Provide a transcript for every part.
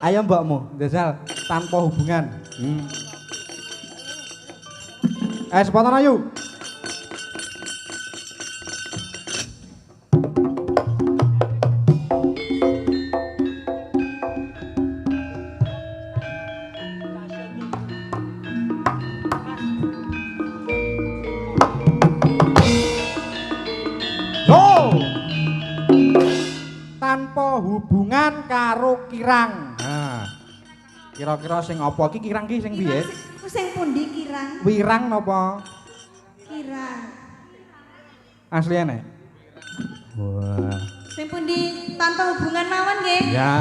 Ayo mbakmu, Desal, tanpa hubungan. Spontan ayo. Tanpa hubungan karo kirang. Nah, kira-kira sing apa iki kirang ki sing piye? Sing pundi kirang? Wirang napa? Kirang. Asliane? Wah. Sing pundi tanpa hubungan mawon nggih? Ya,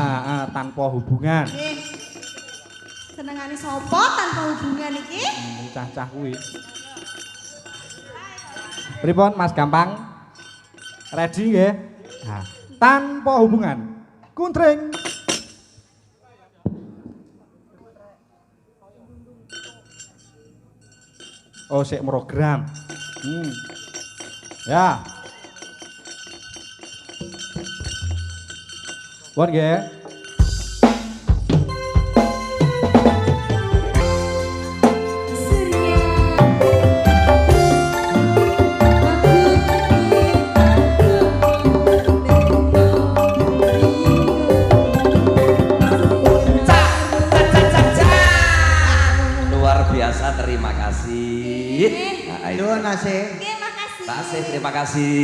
tanpa hubungan. Nggih. Senengane sapa tanpa hubungan iki? Cah-cah kuwi. Pripun Mas Gampang? Ready nggih? Nah, tanpa hubungan. Kuntring. Oh, sik program. Ya. Buat nggih. Terima kasih. Nuwun Asih. Nggih, makasih. Tasih, terima kasih.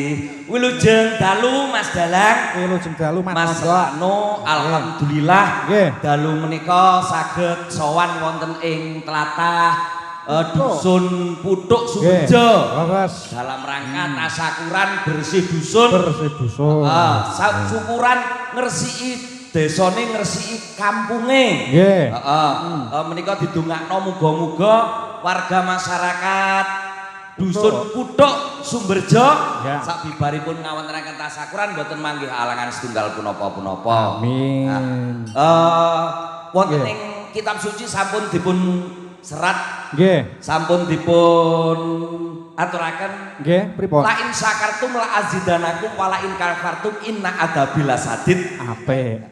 Wilujeng dalu Mas Dalang. Wilujeng dalu Mas Lano, alhamdulillah nggih. dalu menika saged sowan wonten ing tlatah dusun Putuk Sumberjo. Leres. Dalam rangka tasyakuran bersih dusun. Bersih dusun. Syukuran ngresiki desane ngresiki kampunge. Nggih. Menika didongakno muga-muga warga masyarakat dusun Putuk Sumberjo ya. Sabibaripun ngawontenaken tasyakuran boten manggih alangan setunggal punapa-punapa. Amin. Wonten Nggih. ing kitab suci sampun dipun serat, Nggih. sampun dipun aturaken. Nggih, pripun? La in syakartum la azidanakum wa la in kafartum inna adzabil sadid. Apik.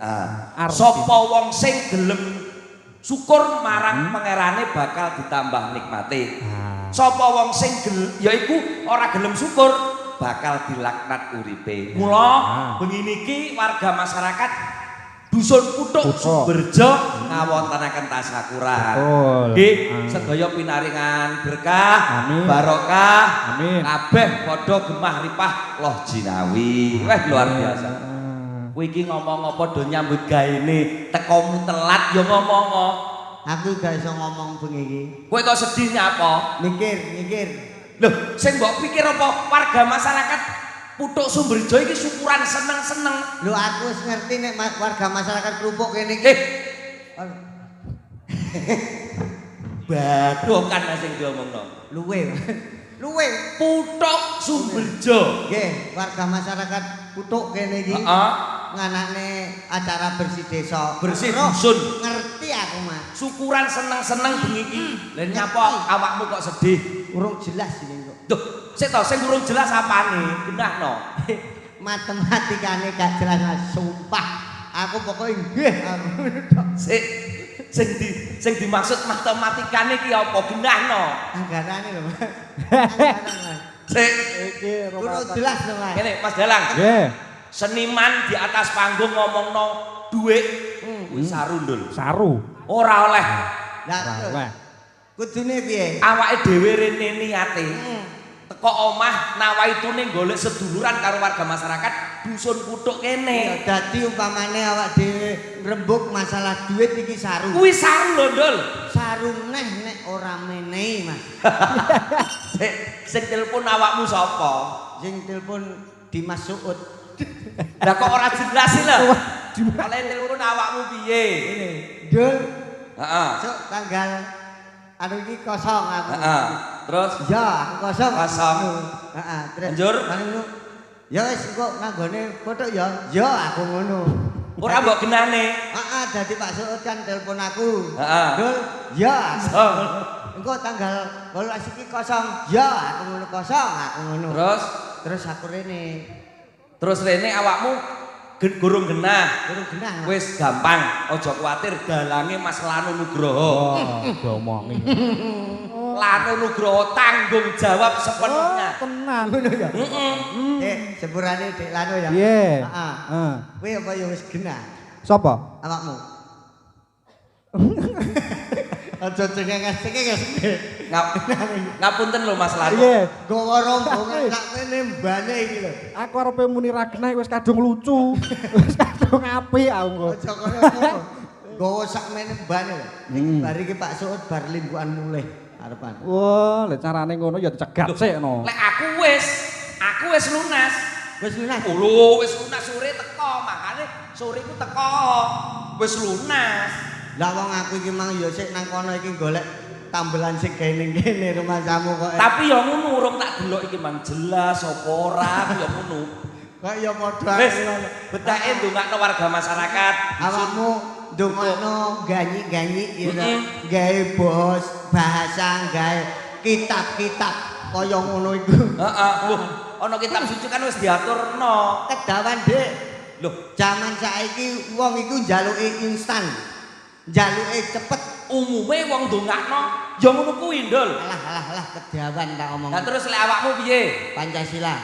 Sapa wong sing gelem syukur marang pangerane bakal ditambah nikmate. Sapa wong sing yaiku ora gelem syukur bakal dilaknat uripe. Mula bengi niki warga masyarakat dusun Putuk Sumberjo ngawontenaken tasyakuran. Nggih, sedaya pinaringan berkah, barokah, kabeh padha gemah ripah loh jinawi. Wah luar biasa. Kowe iki ngomong apa do nyambut gaene tekomu telat ya ngomong. Aku gak iso ngomong bengi iki. Kowe kok sedih nyapa? Mikir. Lho, sing mbok pikir apa warga masyarakat Putuk Sumberjo iki syukuran seneng-seneng. Lho aku wis ngerti nek warga masyarakat kerupuk kene iki. Badokan sing diomongno. Luwe. Putuk Sumberjo. Nggih, warga masyarakat Putuk kene iki. Nganakne acara bersih desa. Bersih dusun. Ngerti aku, Mas. Syukuran seneng-seneng bengi iki. Lah nyapa awakmu kok sedih? Urung jelas iki kok. Duh, sik to sing urung jelas apane? Genahno. Matematikane gak jelas, Mas. Sumpah. Aku pokoknya nggih. Sing dimaksud matematikane ki apa? Genahno. Anggarane lho, Mas. Anggaran, Mas. Sik Iki Urung jelas lho, Mas. ngene Mas Dalang. Nggih. Seniman di atas panggung ngomongno dhuwit kuwi saru ndul. Saru. Ora oleh. Lah, kudune piye? Awake dhewe rene niate. Teko omah nawaitune golek seduluran karo warga masyarakat dusun Putuk kene. Dadi umpamane awak dhewe ngrembug masalah duit iki saru. Kuwi saru lho, Ndul. Saru neh nek ora menehi, Mas. Sing telepon awakmu sapa? Sing telepon Dimas Suud. Lah kok ora jelas sih lho. Oleh telepon awakmu piye? Dul, Heeh. sok tanggal anu iki kosong aku. Heeh. Terus Ya, aku kosong. Kosong. Heeh, terus. Lanjur? Mari ngono. Ya wis kok nanggone foto ya. Ya aku ngono. ora mbok genane. Heeh, dadi Pak Suud kan telepon aku. Heeh. Dul, ya. Kosong. Engko tanggal 12 iki kosong. Ya, aku ngono kosong, aku ngono. Terus Terus aku rene. terus rene awakmu Gurung genah. Gurung genah. Wis gampang, aja kuwatir dalange Mas Lanu Nugroho. Diomongi. Lanu Nugroho tanggung jawab sepenuhnya. Tenan. Ngono ya. Heeh. Dek, sepurane Dek Lano ya. Piye? Heeh. Kowe apa ya wis genah? Sapa? Awakmu. Aja cengenges-cengenges. Ngapunten lho Mas Lanu. Iya. Gawa rombongan sak mene mbane iki lho. Aku arepe muni ra genah wis kadung lucu. Wis kadung apik aku. Aja koyo ngono. Gawa sak mene mbane lho. Iki bar iki Pak Suud bar limbukan mulih arepan. Wah, lek carane ngono ya dicegat sik no. Lek aku wis lunas. Wis lunas. Lho, wis lunas sore teko, makane sore ku teko. Wis lunas. Lah wong aku iki mang ya sik nang kono iki golek tambelan sing gawe ning kene rumah samu kok. Tapi ya ngono urung tak delok iki mang jelas apa ora aku ya ngono. Kok ya padha Wis betake ndongakno warga masyarakat. awakmu ndongakno ganyi-ganyi ya gawe bos bahasa gawe kitab-kitab kaya ngono iku. Heeh. Loh, ana kitab suci kan wis diaturno. Kedawan Dik. Loh, Zaman saiki wong iku njaluke instan. Njaluke cepet. umume wong ndongakno ya ngono kuwi, Ndul. Alah kedawan tak omong. Lah terus lek awakmu piye? Pancasila.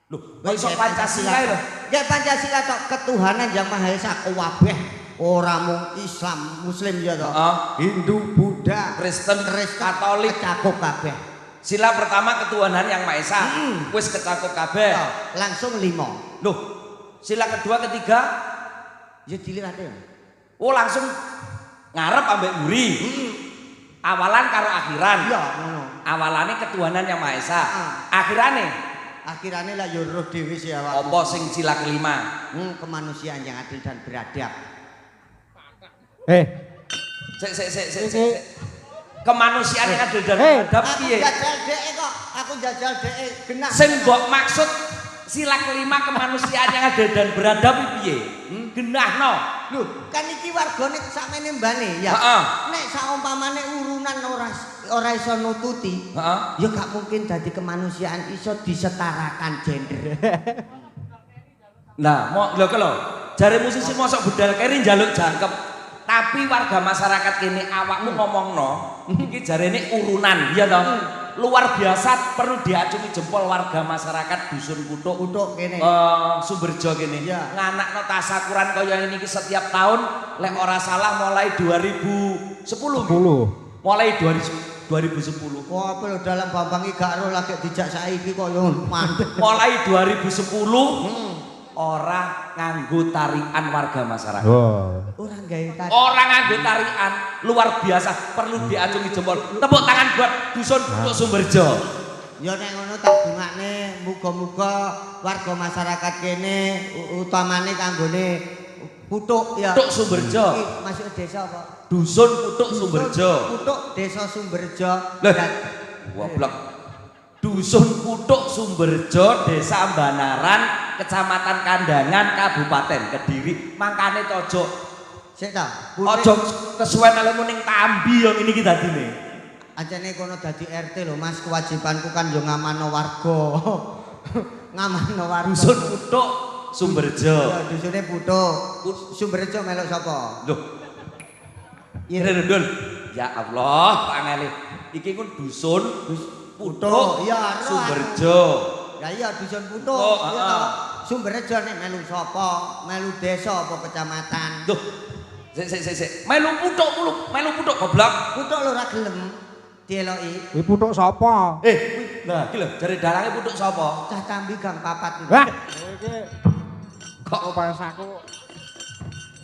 Loh, kok iso Pancasila lho? Ya Pancasila tok ketuhanan yang Maha Esa kabeh. Ora mung Islam, Muslim ya tok. Hindu, Buddha, Kristen, Katolik, cakup kabeh. Sila pertama ketuhanan yang Maha Esa. Wis kecakup kabeh. Langsung 5. Loh, sila kedua ketiga Ya diliwate. oh langsung ngarep ambek mburi. Awalan karo akhiran. Iya, ngono. Awalane ketuhanan yang Maha Esa. Akhirane lah ya roh dhewe sih awak. Apa sing sila kelima? Kemanusiaan yang adil dan beradab. Sik. Kemanusiaan yang adil dan beradab piye? Aku jajal dhek genah. Sing mbok maksud sila kelima kemanusiaan yang adil dan beradab piye? Genahno. Lho, kan iki wargane sakmene mbane ya. Heeh. Nek saumpamane urunan ora iso nututi, Heeh. ya gak mungkin dadi kemanusiaan iso disetarakan gender. Nah, lho kalau jare musisi mosok budal keri njaluk jangkep. Tapi warga masyarakat kene awakmu ngomongno, iki jarene urunan, iya toh? Luar biasa perlu diacungi jempol warga masyarakat dusun Kutuk kene. Sumberjo kene. Iya. Nganakno tasakuran kaya ini setiap tahun lek ora salah mulai 2010. Mulai 2010. Wah, apa lho dalam Bambang iki gak ro lagi dijak saiki kok yo mandek. Mulai 2010 ora nganggo tarian warga masyarakat. Ora gawe tadi. Orang nganggo tarian luar biasa perlu diacungi jempol. Tepuk tangan buat dusun Kutuk Sumberjo. Ya nek ngono tak dongakne muga-muga warga masyarakat kene utamane kanggone Kutuk ya. Kutuk Sumberjo. Iki masuk desa apa? Dusun Kutuk Sumberjo. Kutuk Desa Sumberjo. Goblok. Dusun Kutuk Sumberjo, Desa Banaran, Kecamatan Kandangan, Kabupaten Kediri. Mangkane tojo. Sik ta. Ojo kesuwen elmu ning Tambi yo ngene iki dadine. Ajane kono dadi RT lho Mas, kewajibanku kan yo ngamanno warga. Ngamanno warga. Dusun Kutuk Sumberjo. Ya dusune Kutuk. Sumberjo melok sapa? Loh. Dul. Ya Allah, pangele. Iki ku dusun Kutuk ya Sumberjo. Ya iya dusun Kutuk. Oh, Iya toh. Sumberjo nek melu sapa? Melu desa apa kecamatan? Duh. Sik. Melu Kutuk goblok. Kutuk lho ora gelem dieloki. Kuwi putuk sapa? Nah, iki lho jare dalange Kutuk sapa? Cah Tambi Gang 4. Wah, iki kok pasaku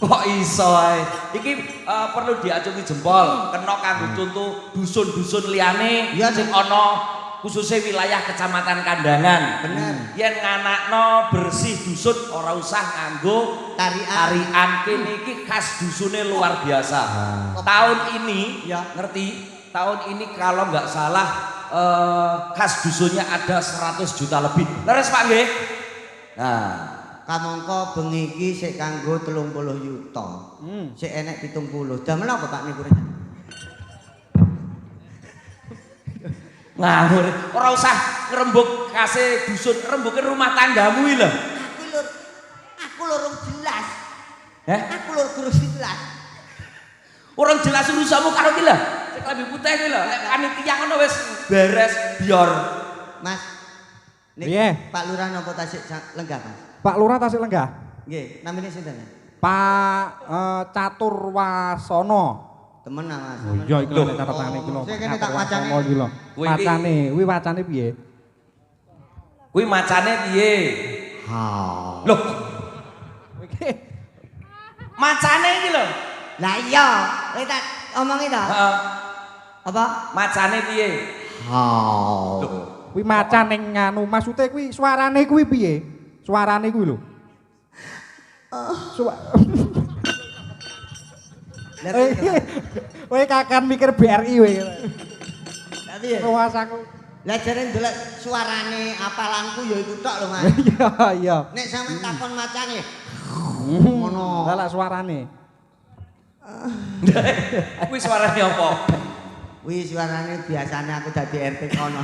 Kok iso ae? Iki perlu diacungi jempol, kena kanggo contoh dusun-dusun liyane sing ana khususnya wilayah Kecamatan Kandangan. Bener. Yen nganakno bersih dusun ora usah nganggo tarian kene iki khas dusune luar biasa. Tahun ini ngerti? Tahun ini kalau nggak salah khas dusunnya ada 100 juta lebih. Leres Pak nggih? Nah, kamangka bengi iki sik kanggo 30 yuta. Sik enek 70. Damel apa Pak niku rencana? ngawur. Ora usah ngrembug kase dusun, rembuke rumah tanggamu iki lho. Aku Aku lho guru silat. Orang jelas urusanmu karo ki lho. Sing lebih putih ki lho. Lek panitia ngono wis beres biar. Mas. Piye? Pak Lurah napa Tasik Lenggah, Mas? Pak Lurah Tasik Lenggah. Nggih, namine sinten? Pak Catur Wasono. Temen Mas. Oh iya iki lho catetane iki lho. Sing kene tak wacane. Iki lho. Wacane, kuwi wacane piye? Kuwi macane piye? Ha. Loh, Iki macane iki lho. Lah iya, kowe tak omongi to. Heeh. Apa? Macane piye? Ha. kuwi macan ning nganu maksude kuwi suarane kuwi piye? Suarane kuwi lho. Kowe kakan mikir BRI kowe. Lah piye? Ruasaku. Lah jare ndelok suarane apalanku ya iku tok lho, Mas. Iya, iya. Nek sampean takon macane ngono. Lah suarane. Kuwi suarane apa? Wih suarane biasane aku dadi RT kono.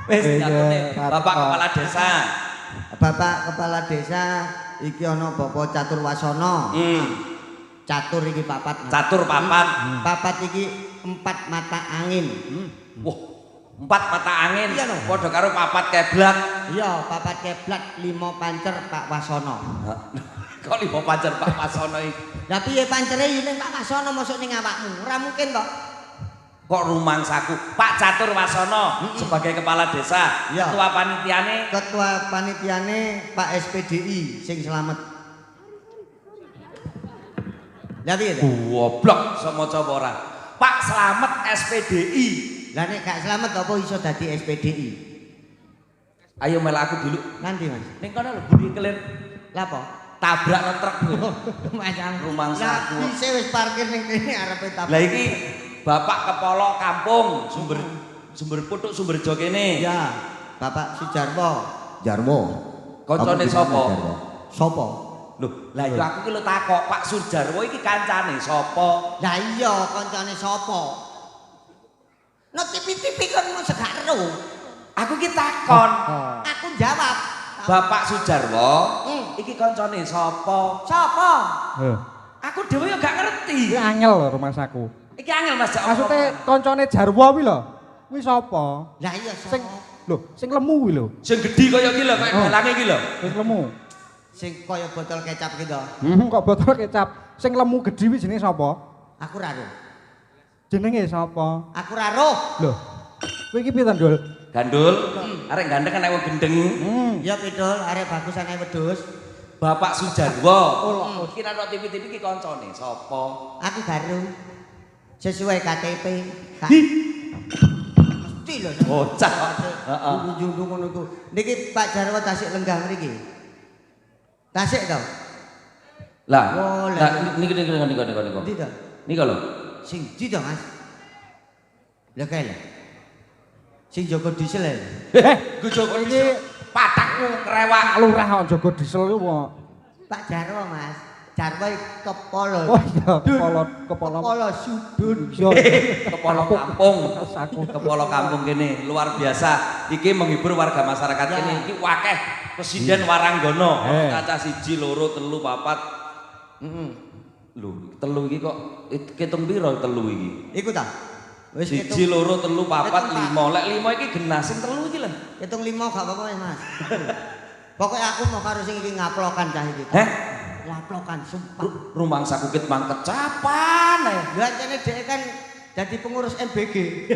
Wis takone Bapak Kepala Desa. Bapak Kepala Desa iki ana Bapak Catur Wasono. Catur iki papat. Catur papat. Papat iki 4 mata angin. Wah, 4 mata angin. Padha karo papat keblat. Iya, papat keblat 5 pancer Pak Wasono. Kok 5 pancer Pak Wasono iki? Lah piye pancere ning Pak Wasono mosok ning awakmu? Ora mungkin kok. Kok rumangsaku Pak Catur Wasono sebagai kepala desa, ya. Ketua panitiane Pak SPDI sing selamat. Lah piye to? Goblok samaca ora. Pak Slamet SPDI. Lah nek gak selamat apa iso dadi SPDI? Ayo mel aku dulu. Nanti Mas. Ning kono lho budi kelir. Lah apa? Tabrak truk kuwi. Macam rumangsaku. Lah bisa wis parkir ning kene arepe tabrak. Lah iki Bapak Kepala Kampung sumber putuk sumber jo kene. Ya, Bapak Sujarwo. Jarwo. Koncone sapa? Sapa? Loh, lah iya aku ki lho takok, Pak Sujarwo iki kancane sapa? Lah iya, kancane sapa? No tipi-tipi kan mesti gak ero. Aku ki takon. Aku jawab. Bapak Sujarwo, iki kancane sapa? Sapa? Aku dhewe ya gak ngerti. Iki angel rumah saku. Iki angel Mas. Maksude kancane Jarwo kuwi lho. Kuwi sapa? Lah iya Sing lho, sing lemu kuwi lho. Sing gedhi kaya iki lho, kaya dalange iki lho. Sing lemu. Sing kaya botol kecap gitu. Kok botol kecap. Sing lemu gedhi kuwi jenenge sapa? Aku ra ero. Jenenge sapa? Aku ra ero. Lho. Kowe iki piye to, Ndul? Gandul, arek gandeng kan wong gendeng. Ya pidol, arek bagus anake wedhus. Bapak Sujarwo. Kira nek TV-TV iki kancane sapa? Aku baru sesuai KTP. Mesti lho. Bocah. Heeh. Junjung ngono iku. Niki Pak Jarwo Tasik Lenggah mriki. Tasik to? Lah, Oh, lah niki. Ndi to? Nika lho. Sing ndi to, Mas? Lah kae lho. Sing jaga diesel lho. Gojo iki patakmu krewak. Lurah kok jaga diesel ku kok. Pak Jarwo, Mas. Jarwo kepala. Oh iya, kepala sudut. Kepala kampung. Saku. Kepala kampung kene luar biasa. Iki menghibur warga masyarakat kene. Iki wakeh Presiden Waranggono. Kaca 1 2 3 4. Lho, 3 iki kok ketung piro 3 iki? Iku ta. Wis 1 2 3 4 5. Lek 5 iki genah sing 3 iki lho. Hitung 5 gak apa-apa, Mas. Pokoknya aku mau karo sing iki ngaplokan cah iki. Heh? Ngaplokan sumpah. Rumangsaku ket mang kecapan ae. Lah kene dhek kan jadi pengurus MBG.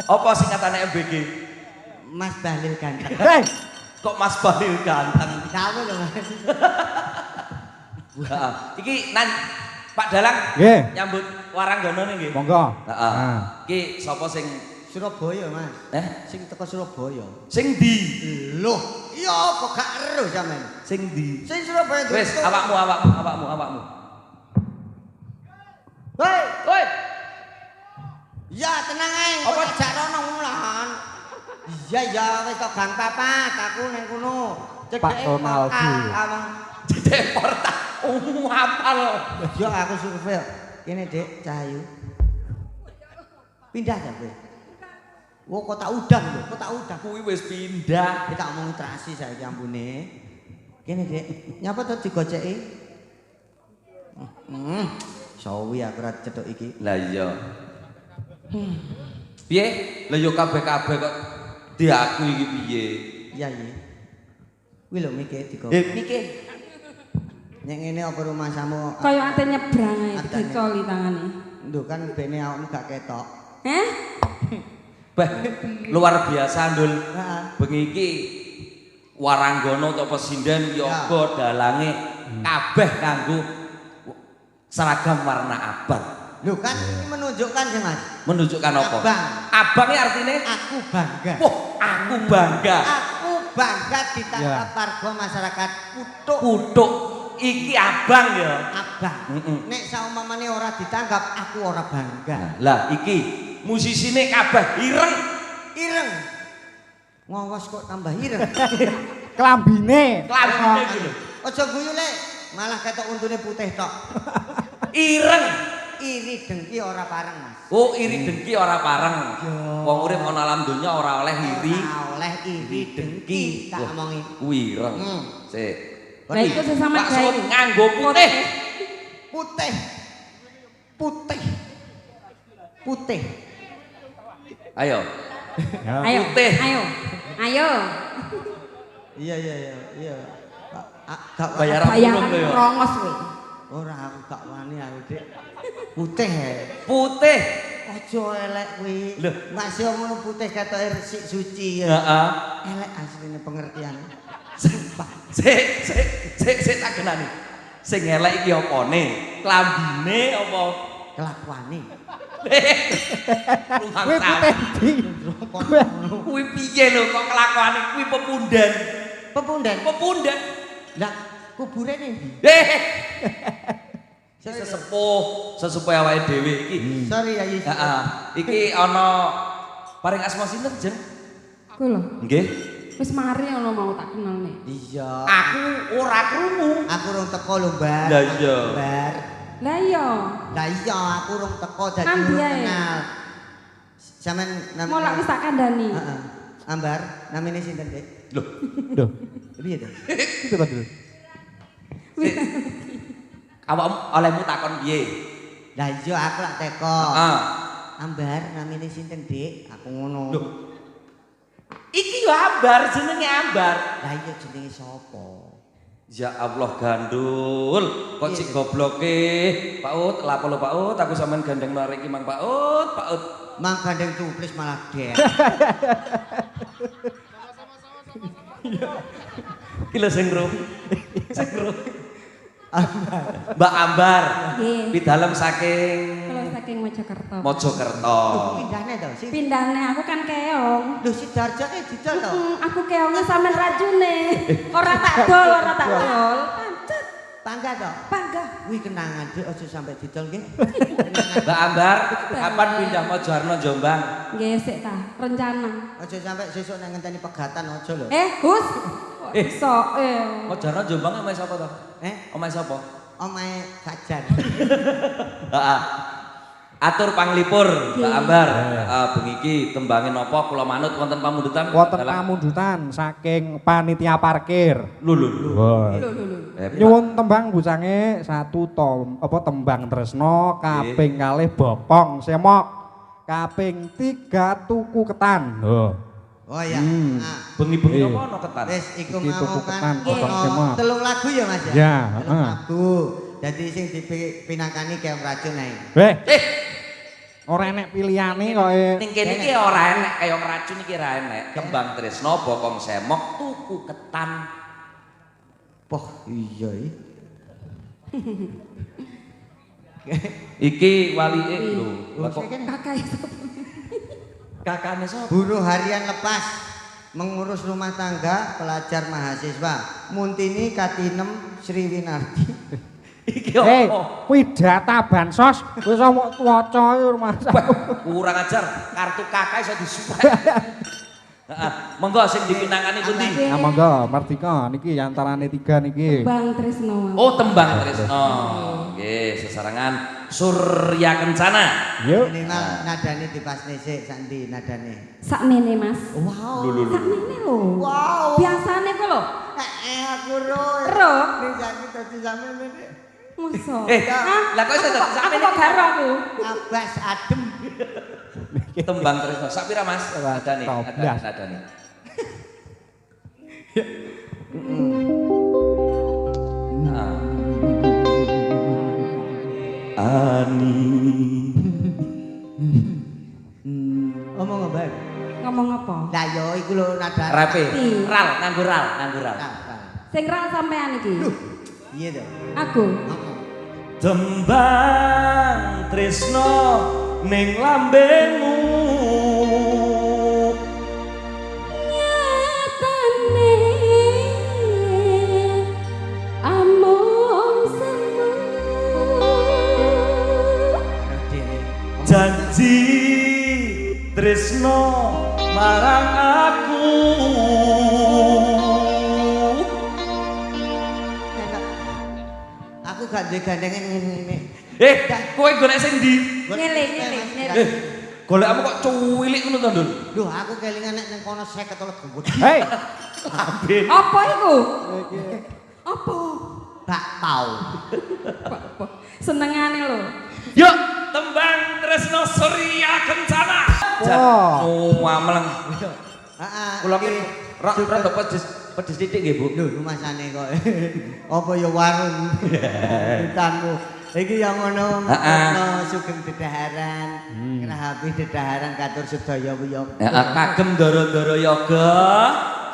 Apa singkatane MBG? Mas Bahlil Ganteng. Kok Mas Bahlil ganteng? Kamu lho, Mas. Iki Pak Dalang Nggih. nyambut Waranggono nggih. Monggo. Heeh. Iki sapa sing Surabaya, Mas. Sing teko Surabaya. Sing ndi? Loh, iya kok gak ero sampean. Sing ndi? Sing Surabaya. Wis awakmu. Woi. Ya tenang ae. Apa jak rono mulan? Iya wis tok gang papat aku ning kono. Pak Ronaldo. Cedek portal. Apal. Ya aku survei. Kene, Dik, Cahayu. Pindah ta kowe? Wo kota udang lho, kota udang. Kuwi wis pindah. Kita omong terasi saiki ampune. Kene, Dik. Nyapa to digoceki? Sawi aku ora cethuk iki. Lah iya. Piye? Lah yo kabeh-kabeh kok diaku iki piye? Iya iya. Kuwi lho mikir dikok. Mikir. Nek ngene apa rumah samu? Kaya ate nyebrang ae dicoli tangane. Nduk kan bene awakmu gak ketok. Heh? Bah, luar biasa Ndul. Heeh. Bengi iki waranggana utawa pesinden yoga dalange kabeh kanggo seragam warna abang. Lho kan ini menunjukkan sih Mas. Menunjukkan apa? Abang. Abang ini artinya Aku bangga. wah, aku bangga. Aku bangga ditangkap warga masyarakat Putuk. Putuk iki abang ya. Abang. Nek saumpamane ora ditangkap, aku ora bangga. Lah iki musisine kabeh ireng. Ireng. Ngongos kok tambah ireng. Klambine. Klambine iki lho. Aja guyu Lek, malah ketok untune putih tok. Ireng. Iri dengki ora pareng Mas. Oh, iri dengki ora pareng. Wong urip ana alam donya ora oleh iri. Ora oleh iri dengki tak omongi. Kuwi ireng. Sik. Lah iku sesama Pak gawe Sud nganggo putih. Putih. Putih. Putih. Ayo. Ayo, Putih. ayo. Ayo. Iya. Gak Bayaran Bayaran urung ya. rongos kowe. ora aku gak wani aku Dik. Putih. Putih. Aja elek kuwi. Lho. Masih ngono putih ketoke resik suci ya. Heeh. Elek asline pengertian. Sik tak genani. Sing elek iki opone? Klambine apa? Kelakuane. Kuwi putih di. Kuwi piye lho kok kelakuane kuwi pepundan. Pepundan. Pepundan. Lah kubure ning ndi? Sesepuh awake dhewe iki. Sorry ya Yus. Heeh. Iki ana paring asma sinten, Jeng? Ku lho. Nggih. Wis mari ngono mau tak kenalne. Iya. Aku ora krungu. Aku rung teko lho, Mbak. Lah iya. Bar. Lah iya. Lah iya aku rung teko dadi Nandi urung ae. kenal. Sampeyan Mau lak wis tak kandhani. Heeh. Ambar, namine sinten, Dik? Loh, Duh. Piye, Dik? Itu tadi. awakmu olehmu takon piye? Lah iya aku lak teko. Heeh. Ambar, namine sinten, Dik? Aku ngono. Loh. Iki yo Ambar, jenenge Ambar. Lah iya jenenge sapa? Ya Allah gandul, kok cik gobloke. Pak Ut, lapo lho Pak Ut, aku sampean gandeng mari iki Mang Pak Ut, Pak Ut. Mang gandeng cuplis malah dek. Iki lho sing ro. Sing ro. Mbak Ambar. Nggih. Pidalem saking Kalau saking Mojokerto. Mojokerto. Pindahne to, sih. Pindahne aku kan keong. Lho si Darjane didol to. Aku keongnya sampean rajune. Ora tak dol, ora tak dol. Pancet. Pangga to. Panggah. Kuwi kenangan Dik aja sampai didol nggih. Mbak Ambar, kapan pindah Mojoarno Jombang? Nggih sik ta, rencana. Aja sampai sesuk nek ngenteni pegatan aja lho. Gus. Iso Mojoarno Jombang omahe sapa to? Omahe sapa? Omahe Fajar. Heeh. Atur panglipur, Mbak Ambar. Bengi iki tembange napa kula manut wonten pamundutan? Wonten pamundutan saking panitia parkir. Lho. Wah. Lho. Nyuwun tembang bucange satu tembang tresno, kaping kalih bopong semok, kaping 3 tuku ketan. Oh iya. Bengi-bengi apa ana ketan? Wis iku Iki mau tuku ketan, kan. potong ono semok. 3 lagu ya Mas ya? Ya, 3 heeh. lagu. Dadi sing dipinakani keong racun ae. Weh, ora enek pilihane kok. Ning kene iki ora enek kaya racun iki ora enek. Kembang tresno, bokong semok, tuku ketan. Poh, iya iki. Iki walike lho. Lah kok Kakak itu. kakane sapa? Buruh harian lepas mengurus rumah tangga pelajar mahasiswa. Muntini Katinem Sriwinarti. Iki Hei, opo? kuwi data bansos wis omok waca rumah Kurang ajar, kartu kakak iso disuwek. Heeh, monggo sing dipinangani pundi? Nah, monggo Mardika niki antarane 3 niki. Bang Tresno. Oh, tembang tresno. Nggih, sesarengan Surya Kencana. Yuk. Minimal nadane dipasne sik sandi nadane. Sakmene Mas. Wow. Sakmene lho. Wow. Biasane kok lho. Aku ro. Ro. Ning saiki dadi sampeyan iki. Masa? Lah kok iso dadi Aku sampeyan kok garo aku. Abas adem. tembang Tresno. Sak pira Mas? Adane, Toblas. adane. Ani. Omong apa? Ngomong apa? Lah yo iku lho nada. Rapi. Tapi. Ral, nganggo ral. Sing ral sampean iki. Iya to. Aku. Tembang Tresno ning lambemu. Nyatane among semu. Janji Tresno marang aku. Aku gak duwe gandengan ngene. Kowe golek sing ndi? Ngele. Golek apa kok cuwilik ngono to, Ndul? Lho aku kelingan nek ning kono 50 telet gembut. Hei, Ambil. Apa iku? Apa? Bakpao. Senengane lho. Yuk, tembang Tresno Surya Kencana. Wah. Oh, ameleng. Heeh. Kula ki rada pedes titik nggih, Bu. Lho rumasane kok. Apa ya warung hutanmu. Iki yang ngono sugeng dedaharan. Krahapi dedaharan katur sedaya wiyo. Kagem ndara-ndara yoga.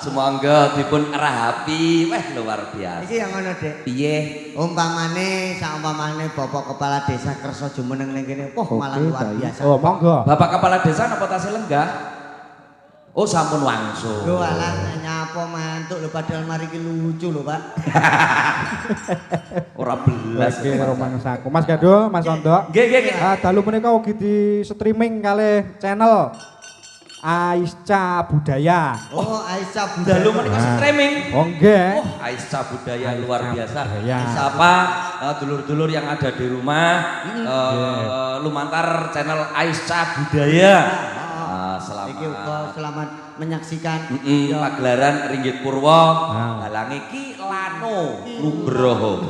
Semangga dipun rahapi. Wah, luar biasa. Iki yang ngono, Dek. Piye? Saumpamane Bapak Kepala Desa kersa jumeneng ning kene. Wah, malah luar biasa. Oh, monggo. Bapak Kepala Desa napa tasih lenggah? Oh, sampun wangsul. Lho alah nyapa mantuk lho padahal mari ki lucu lho, Pak. Ora belas. Iki romangsaku. Mas Gadul, Mas Ondok. Nggih. Dalu menika ugi di streaming kalih channel Aisca Budaya. Oh, Aisyah Budaya. Dalu menika streaming. Oh nggih. Aisca Budaya luar biasa. Budaya. Sapa dulur-dulur yang ada di rumah lumantar channel Aisca Budaya. Selamat. Iki uga selamat menyaksikan pagelaran Ringgit Purwo. Halangi Ki Lano Nugroho.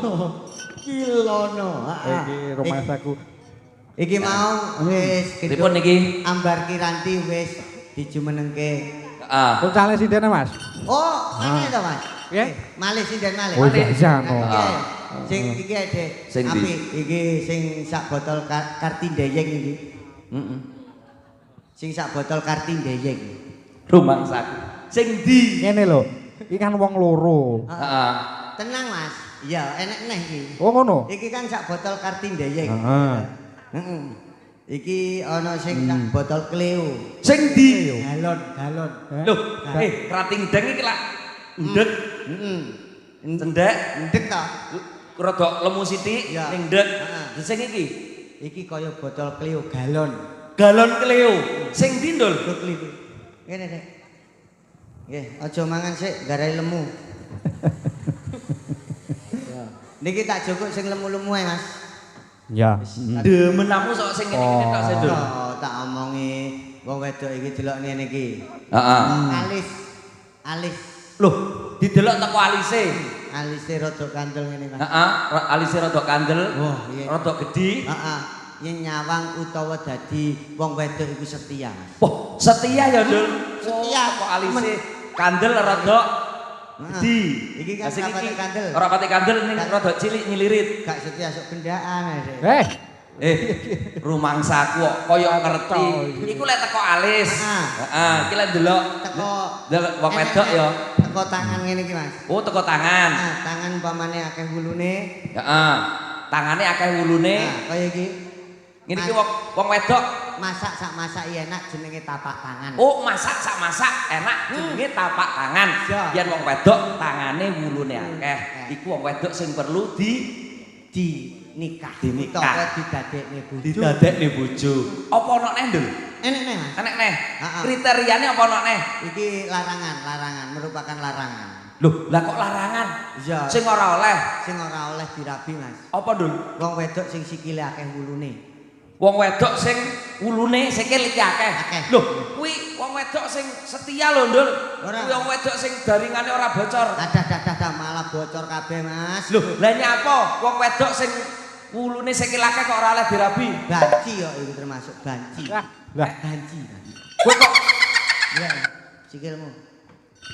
Kilono. Iki romangsaku. Iki mau wis Pripun niki? Ambar Kiranti wis dijumenengke. Heeh. Puncale sindene, Mas. Oh, ngene to, Mas. Nggih. Malih sinden malih. Oh, iya, no. Sing iki Dek. Sing ndi? Apik. Iki sing sak botol Kartindeyeng iki. Heeh. Sing sak botol Kartindeyeng. Rumangsaku. Sing ndi? Ngene lho. Iki kan wong loro. Heeh. Tenang, Mas. Iya, enek neh iki. Oh ngono. Iki kan sak botol Kartindeyeng. Heeh. Heeh. Iki ana sing sak botol Cleo. Sing ndi? Galon. Lho, rating deng iki lak ndek, Heeh. cendek, Ndek ta? rada lemu sithik Ya. ning ndek. Heeh. Sing iki Iki kaya botol Cleo galon. galon Cleo. Sing ndi, Ndul? Cleo. Ngene, Dek. Nggih, aja mangan sik, garai lemu. Ya. Niki tak jukuk sing lemu-lemu ae, Mas. Ya. Demenamu sok sing ngene-ngene tok sik, Ndul. Oh, tak omongi wong wedok iki delok ngene iki. Heeh. Alis. Loh, didelok teko alise. Alise rada kandel ngene, Mas. Heeh, alise rada kandel, Wah, iya. rada gedhi. Heeh. Yen nyawang utawa dadi wong wedok iku setia. Wah, setia ya, Ndul. Setia. Kok alise kandel rada gedhi. Iki kan Sing rapate kandel. Ora pati kandel ning rada cilik nyilirit. Gak setia sok bendaan ae. Rumangsaku kok kaya ngerti. Iku lek teko alis. Heeh, iki lek ndelok Teko wong wedok ya. Teko tangan ngene iki, Mas. Oh, teko tangan. Nah, tangan umpamane akeh wulune. Heeh. Tangane akeh wulune. Nah, kaya iki. Ngene iki wong wedok. Masak sak masak enak jenenge tapak tangan. Oh, masak sak masak enak jenenge tapak tangan. Ya. Yen wong wedok tangane wulune akeh. Iku wong wedok sing perlu nikah. Dinikah. Utawa didadekne bojo. didadekne bojo. Apa ana neh, Ndul? Enek nih, Mas. Enek neh. Heeh. Kriteriane apa ana neh? Iki larangan, merupakan larangan. Loh, lah kok larangan? Iya. Sing ora oleh. Sing ora oleh dirabi, Mas. Apa, Ndul? Wong wedok sing sikile akeh wulune. Wong wedok sing wulune sikil iki akeh. Akeh. Loh, kuwi wong wedok wedok sing setia lho, Ndul. Ora. Kuwi wong wedok sing jaringane ora bocor. Ada malah bocor kabeh, Mas. Lho, lha nyapa wong wedok sing wulune sikil akeh kok ora oleh dirabi? Banci kok itu termasuk banci. Lah, Banci. Kowe kok Iya, sikilmu.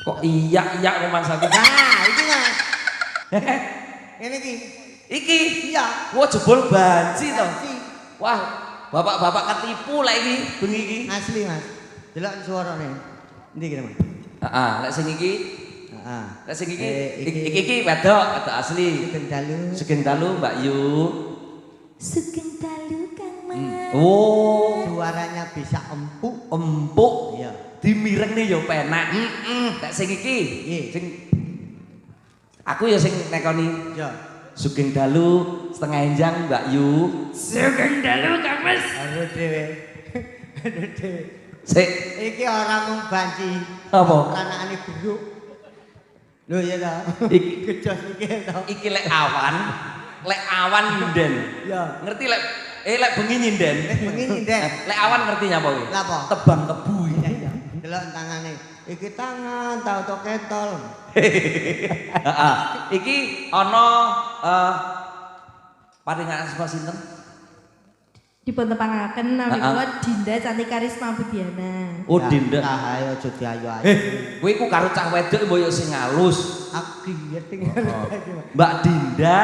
kok iya romansaku. Nah, iki Mas. Ini iki. Iki Iya. wah jebol banci to. Banci. Wah, bapak-bapak ketipu lek iki bengi iki. Asli, Mas. Delok suarane. Endi kira, Mas? Heeh, lek sing iki, Heeh. lek sing iki, iki- iki wedok asli. Sugeng dalu. Sugeng dalu Mbak Yu. Sugeng dalu Kang Mas. Oh, Suaranya bisa empuk. empuk. Iya. Dimirengne ya penak. Lek sing iki, Iya. sing aku ya sing nekoni Iya. Sugeng dalu setengah enjang Mbak Yu. Sugeng dalu Kang Mas. Aduh dhewe. Aduh dhewe. Sik Iki ora mung banci. apa? Anakane beruk. Lho ya ta. Iki Gejos iki to. iki lek awan nyinden. Ya. Ngerti lek lek bengi nyinden. Bengi nyinden. Lek awan ngerti nyapa kuwi? Lha apa? Tebang tebu. Iya iya. Delok tangane. Iki tangan tau ketol. Heeh. Iki ana paringan asma sinten? Dipun tepangaken nami Ha-ha. kula Dinda Cantik Karisma Budiana. Oh, Dinda. Ayo aja diayu-ayu. Kowe iku karo cah wedok mboyo sing halus. Aku iya tinggal. Mbak Dinda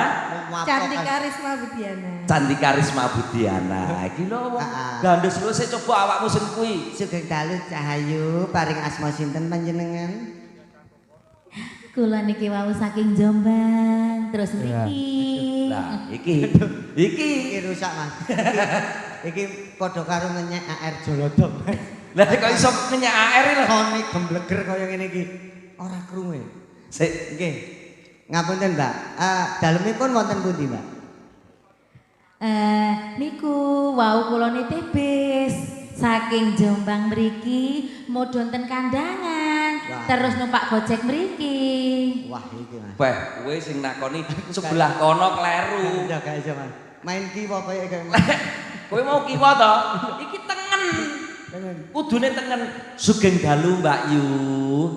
Cantik Karisma Budiana. Cantik Karisma Budiana. Iki lho wong Ha-ha. gandes lho sik coba awakmu sing kuwi. Sugeng dalu Cahayu paring asma sinten panjenengan? Kula niki wau saking Jombang, terus niki. Lah, iki Iki rusak Mas. Iki padha karo ngenyek AR Jolodok. Lah kok iso nyenyak AR lho. Konik gembleger kaya ngene iki. Ora krungu. Sik, Nggih. Ngapunten, Mbak. Dalemipun wonten pundi, Mbak? Niku wau kula nitibis saking Jombang mriki mudhun ten kandangan. Wah. Terus numpak gojek mriki. Wah, iki Mas. Beh, kowe sing nakoni sebelah kono kleru. Udah gak iso, Mas. Main kiwa kaya kaya Kowe mau kiwa to? Iki tengen. Kudune tengen Sugeng dalu Mbak Yu.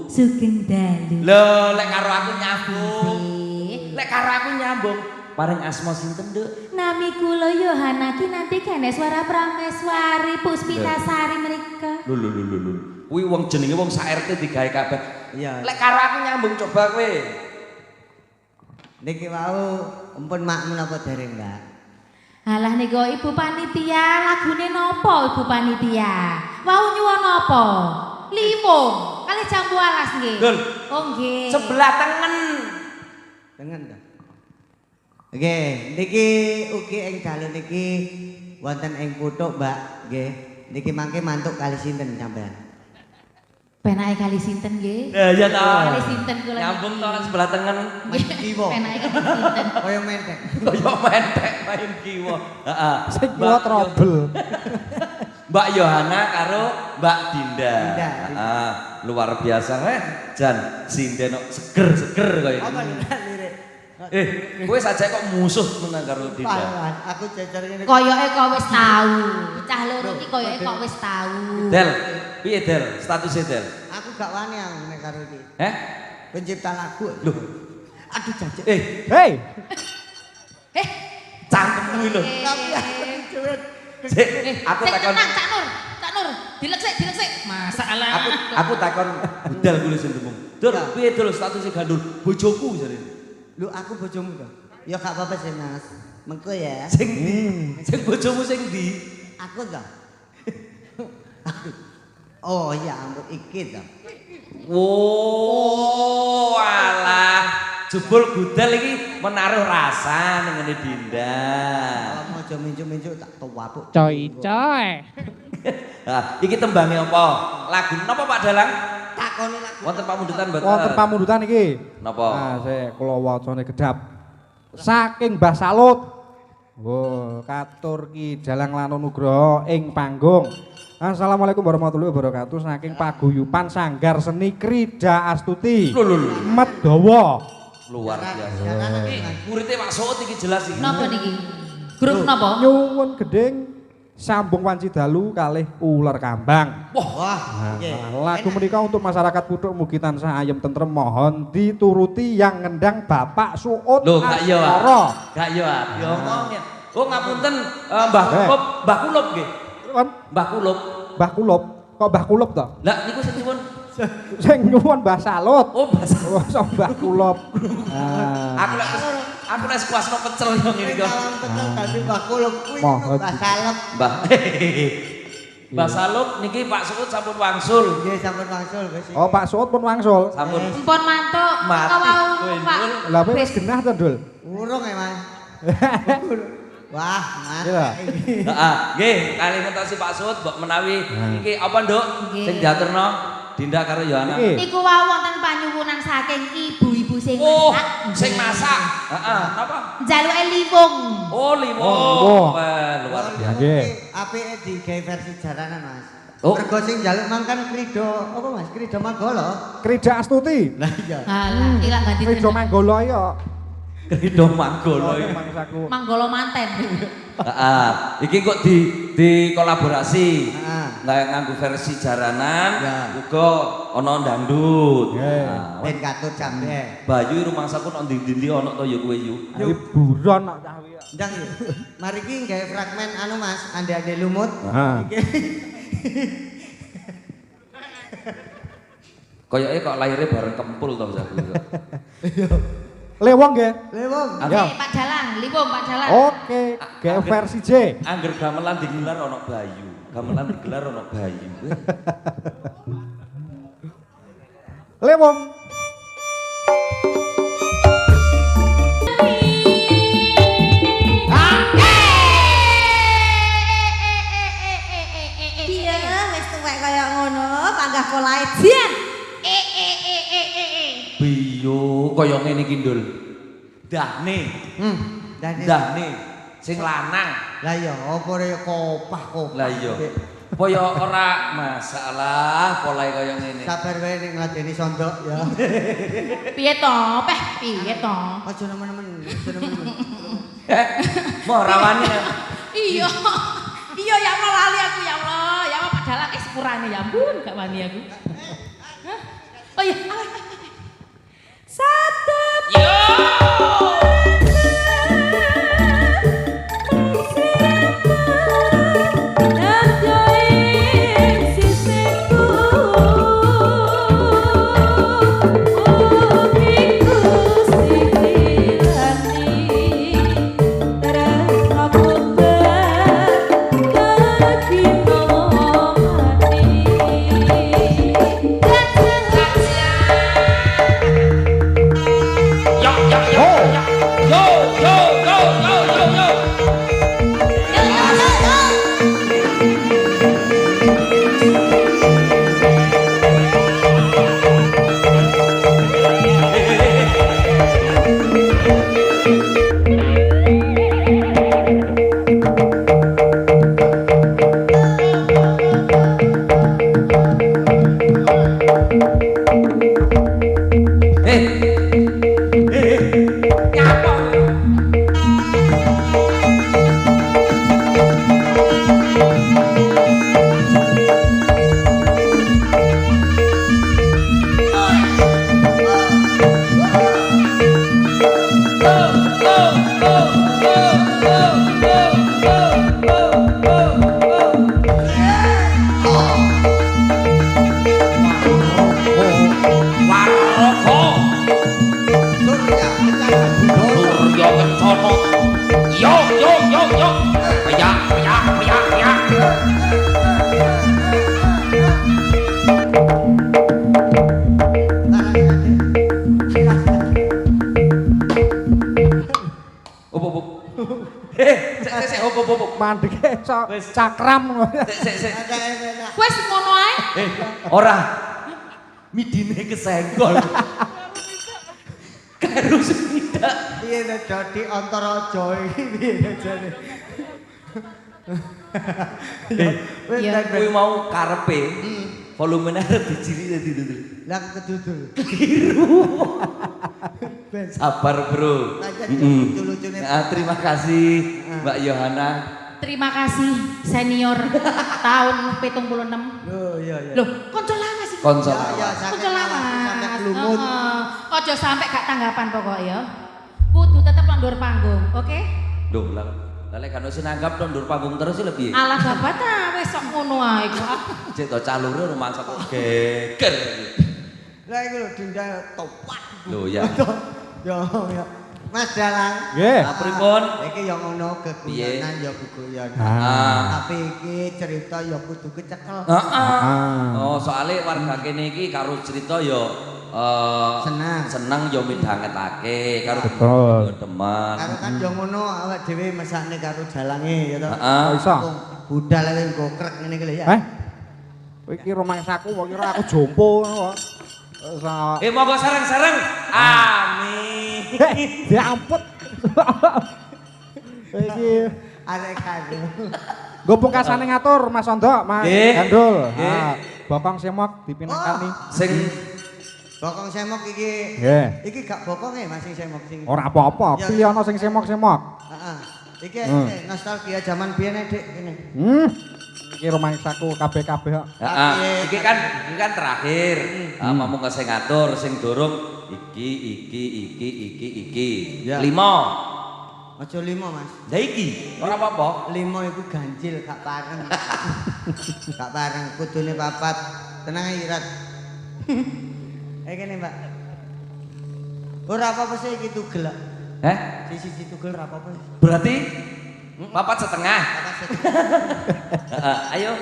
Sugeng dalu. Lho, lek karo aku nyambung. Nggih. Lek karo aku nyambung. Paring asma sinten, Nduk? Nami kula Yohana ki nanti kene suara Prameswari Puspitasari mereka. Lho. Kuwi wong jenenge wong sak RT digawe kabeh. Iya. Lek karo aku nyambung coba kowe. Niki wau ampun makmun apa dereng, Mbak? Alah niku Ibu Panitia, lagune nopo Ibu Panitia? Wau nyuwun napa? Liwung, kali jambu alas nggih. Dul. Oh nggih. Sebelah tengen. Tengen ta? Nggih, niki ugi ing dalu niki wonten ing puthuk, Mbak. Nggih. Niki mangke mantuk kali sinten sampean? Penake kali sinten nggih? Ya ta. Kali sinten kula. Nyambung to sebelah tengen. Main kiwa. Penake kali sinten. Kaya mentek. Kaya mentek main kiwa. Heeh. Sing kuwi trouble. Mbak Yohana karo Mbak Dinda. Dinda. Heeh, luar biasa Jan sinden seger-seger kaya Apa ini. lirik? Kowe saja kok musuh menang karo Dinda. Palas, aku jajar ngene. Koyoke kok wis tau. Cah loro ki koyoke kok wis tau. Del, piye Del? Statusnya Del? Aku gak wani aku nek karo iki. Pencipta lagu. Loh, Aduh jajar. Hei, cangkemmu iki lho. Tapi aku cuwet. Sik, aku takon Cak Nur, dilek sik. Masalah. aku takon budal kuwi sing demung. Dur, piye Dul statusnya gandul? Bojoku jare. Lu aku bojomu to. Ya gak apa-apa sih, Mas. Mengko ya. Sing ndi? Sing bojomu sing ndi? Aku to. Oh iya, ampun iki to. Oh, alah. Jebul gudal iki menaruh rasa ning ngene Dinda. Kalau mau aja mincu-mincu tak tuwapuk. coy. Nah, iki tembange apa? Lagu napa Pak Dalang? Takoni lagu. Wonten pamundutan mboten? Wonten pamundutan iki. Napa? Nah, sik kula wacane gedap. Saking Mbah Salut. Wo, katur Ki Dalang Lano Nugroho ing panggung. Assalamualaikum warahmatullahi wabarakatuh. Saking paguyuban Sanggar Seni Krida Astuti. Lho. Medhawa. Luar biasa. Jangan Iki muridé Pak Soot iki jelas iki. Napa niki? Grup napa? Nyuwun gedeng Sambung Wanci Dalu kalih Ular Kambang. Wah, nggih. Lagu menika untuk masyarakat Puthuk mugi tansah ayem tentrem mohon dituruti yang ngendang Bapak Suud Lho, gak yo. Asmara. Gak yo. Yo ngomongnya. Oh ngapunten Mbah Kulub, Mbah Kulub nggih. Mbah Kulub. Mbah Kulub, kok Mbah Kulub to? Lah niku sing nyuwun. Sing nyuwun Mbah Salut. Oh Mbah Salut. Oh, sok Mbah Kulub. Aku nek kuasno pecel yo ngene kok. Kalau pecel dadi Mbah Kulub kuwi Mohon. Mbah Salep. Mbah. Mbah Salut niki Pak Suud sampun wangsul. Nggih sampun wangsul Gus. Oh, Pak Suud pun wangsul. Sampun. Mpun mantuk. Mati. Kau mau Kowe, Pak. Dul. Lah kowe wis genah to, Dul? Urung ya, Mas. Wah, Mas. Iya. Heeh, nggih, kali ngentosi Pak Suud mbok menawi iki apa, Nduk? Nggih. Sing diaturno Dinda karo Yohana. Iki. Niku wau wonten panyuwunan saking ibu-ibu sing Oh, masak. sing masak. Heeh, napa? Njaluke liwung. Oh, liwung. Oh, Wah, luar biasa. Nggih. Apike digawe versi jaranan, Mas. Oh. Mergo sing njaluk mangkan Krido, apa Mas? Krido Manggolo. Krida Astuti. Lah iya. Halah, ilang ganti Krida Manggolo ya. Krido Manggolo iki. Mangsaku. Manggolo manten. Heeh, iki kok di kolaborasi. Heeh. Nggak nganggo versi jaranan, Ya. uga ana dangdut. Nggih. Nah, Ben katut sampe. Bayu rumangsaku nek ndi-ndi ana to ya kowe yu. Iki buron kok cah kuwi. Ndang yuk. Mari ki gawe fragmen anu Mas, ande-ande lumut. Heeh. Koyoke kok lahirnya bareng kempul to aku. Lewong nggih. Lewong. Ya. Oke, Pak Dalang, liwung Pak Dalang. Oke, gawe versi J. Angger gamelan digelar ana Bayu. Gamelan digelar ana Bayu. Lewong. Iya, wis tuwek kaya ngono, panggah polahe jian. Biyo kaya ngene iki Ndul. Dahne, dahne sing lanang. Lah iya, apa rek kopah-kopah. Lah iya. Apa ya ora masalah polahe kaya ngene. Sabar wae ning ngladeni sondok ya. Piye to? Peh, piye to? Aja nemen-nemen, aja nemen-nemen. Mau rawani. Iya. Iya ya Allah lali aku ya Allah. Ya Allah Pak Dalang sepurane ya ampun gak wani aku. Hah? Oh iya. Satep. Yo! Mandeke cakram. Wes ngono ae. Ora. Midine kesenggol. Karo semidak. Piye to Dodi Antaraja iki piye jane? Ya. Kuwi mau karepe volumenya arep dicili dadi dudul. Lah kedudul. Sabar, Bro. Lucu-lucune. Terima kasih Mbak Yohana. Terima kasih senior tahun 76. Loh, iya. Loh, konco lama sih. Konco. Ya, Konco lama. sampai kelumut. Ojo sampai gak tanggapan pokoknya. Kudu tetep ndur panggung, oke? Duh, lah lek kan wis nanggap to ndur panggung terus sih lebih. Alah bapak ta wis sok ngono ae kok. Cek to calure rumangsa kok geger. Lah iku lho dindal topat. Lho ya. Ya. Mas Dalang. Nggih. Pripun? Iki yang ngono keguyonan ya guyon. Ah. Tapi iki cerita ya kudu kecekel. Heeh. Oh, soalnya warga kene iki karo cerita ya seneng ya midhangetake karo Betul. teman. Karo kan ya ngono awak dhewe mesakne karo dalange ya to. Heeh. Iso. Budal ae gokrek ngene iki lho ya. Kowe iki rumangsaku kok kira aku jompo ngono kok. Monggo sareng-sareng. Amin. Diamput. Iki Arek karo. nggo pungkasane ngatur Mas Ondo, Mas Nggih. Gandul. Nggih. Bokong semok dipinangkani. Sing Bokong semok iki. Nggih. Iki gak bokonge Mas sing semok sing. Ora apa-apa, Ya, pilih ana sing semok-semok. Heeh. Iki nostalgia zaman biyen Dik kene. Iki rumangsaku kabeh-kabeh kok. Heeh. Iki kan terakhir. Mamung sing ngatur, sing durung iki. Ya. 5. Aja 5 Mas. Lah iki ora apa-apa. 5 iku ganjil gak pareng. Gak pareng kudune 4. Tenang ae Irat. Kene Mbak. Ora apa-apa sih iki tugel. Sisi tugel ora apa-apa. Berarti 4,5. Ayo.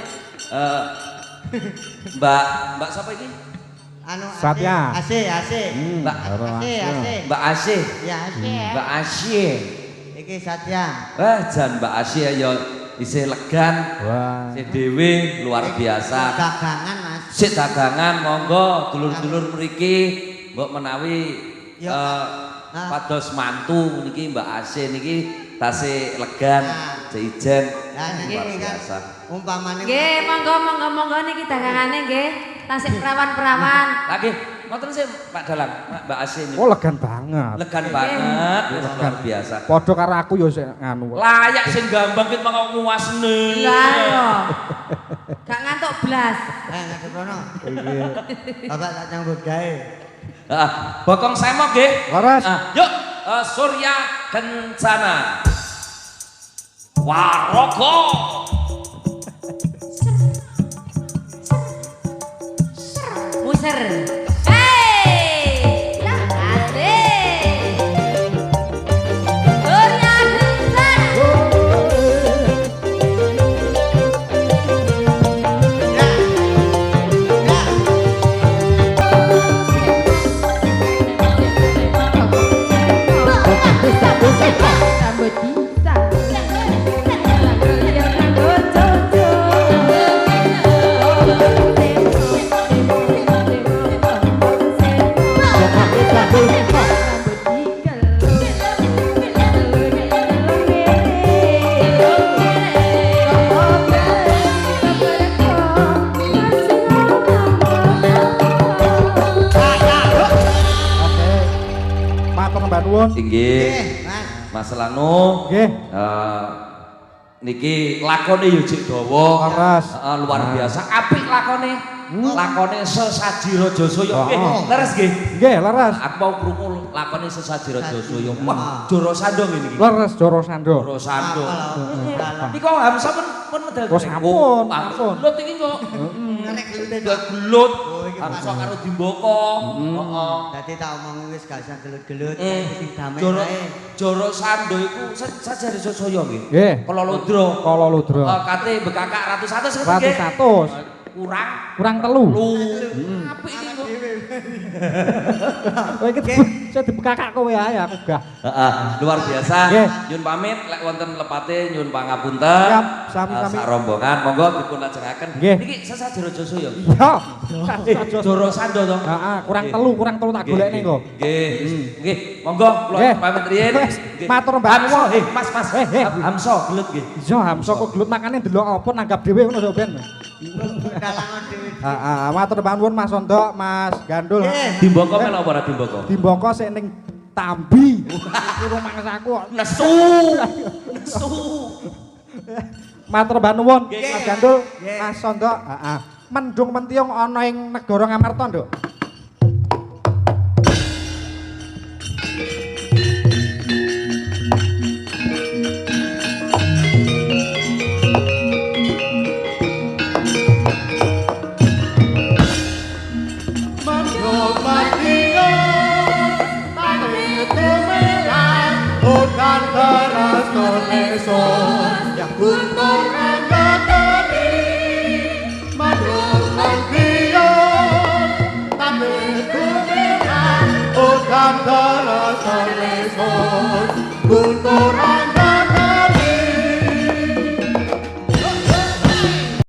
Mbak siapa ini? Anu Satya. AC. Mbak AC. Mbak Asih. Ya AC. Mbak Asih. Iki Satya. Jan Mbak Asih ya isih legan. Wah. Sik dhewe luar biasa. Dagangan Mas. Sik dagangan monggo dulur-dulur mriki mbok menawi pados mantu niki Mbak Asih niki tasih legan, ijen. Lah niki Luar kan biasa. umpamane Nggih, monggo niki dagangane nggih. Tasik perawan-perawan. Lagi ngoten sih Pak Dalang, Mbak Asih niki. Oh legan banget. Legan banget, luar biasa. Padha karo aku ya sik nganu. Layak sing gambang ket mangko nguasne. Lah yo. Gak ngantuk blas. ngadeprono. Iki Bapak tak nyambut gawe. Bokong semok nggih. Laras. Yuk, Surya Kencana. Warogo. Muser. Hei! Lah asik. Surya Kencana. Sambut bisa. Matur Mbak Nuwun. Inggih. Mas Lano. Nggih. Niki lakone yo jek dawa. Laras. Luar biasa. Apik lakone. Lakone sesaji Raja Soyo. Nggih, leres nggih. Nggih, laras. Aku mau krungu lakone sesaji Raja Soyo. Wah, Joro Sando ngene iki. Laras Joro Sando. Joro Sando. Iki kok Hamsa pun medal. Oh, sampun, sampun. Gelut iki kok. Nek gelute Gelut. Oh, iki Hamsa karo Dimboko. Heeh. Dadi tak omongi wis gak usah gelut-gelut, Mm. sing damai Joro ae. Joro Sando iku sajare Soyo nggih. Nggih. Kala Lodro. Kala Ludra. Kate bekakak ratus-ratus nggih. 100. Kurang telu. Apik iki kok. Kowe iki saya dibekakak kowe ae aku gah. Heeh, luar biasa. Nggih. Nyun pamit lek wonten lepate nyun pangapunten. Siap, sami-sami. Sak rombongan monggo dipun lajengaken. Nggih. Niki sesaji Raja Soyo. Iya. Joro Sando to. Heeh, kurang telu tak golekne kok. Nggih. Nggih, monggo kula Nggih. pamit riyen. Nggih. Matur Mbak Hamso, Nuwun. Mas. Hamso gelut nggih. Iya, Hamsa kok gelut makane ndelok apa nanggap dhewe ngono to Ben. Dalangan dhewe. Heeh, matur nuwun Mas Ondo, Mas Gandul. Dimboko mel apa ora Dimboko? Dimboko sik ning Tambi. Iku rumangsaku kok. Nesu. Matur nuwun Nggih, Mas Gandul, Nggih. Mas Sondo. Heeh. Mendung Mentiung ana ing negara Ngamarta, Nduk. Cantara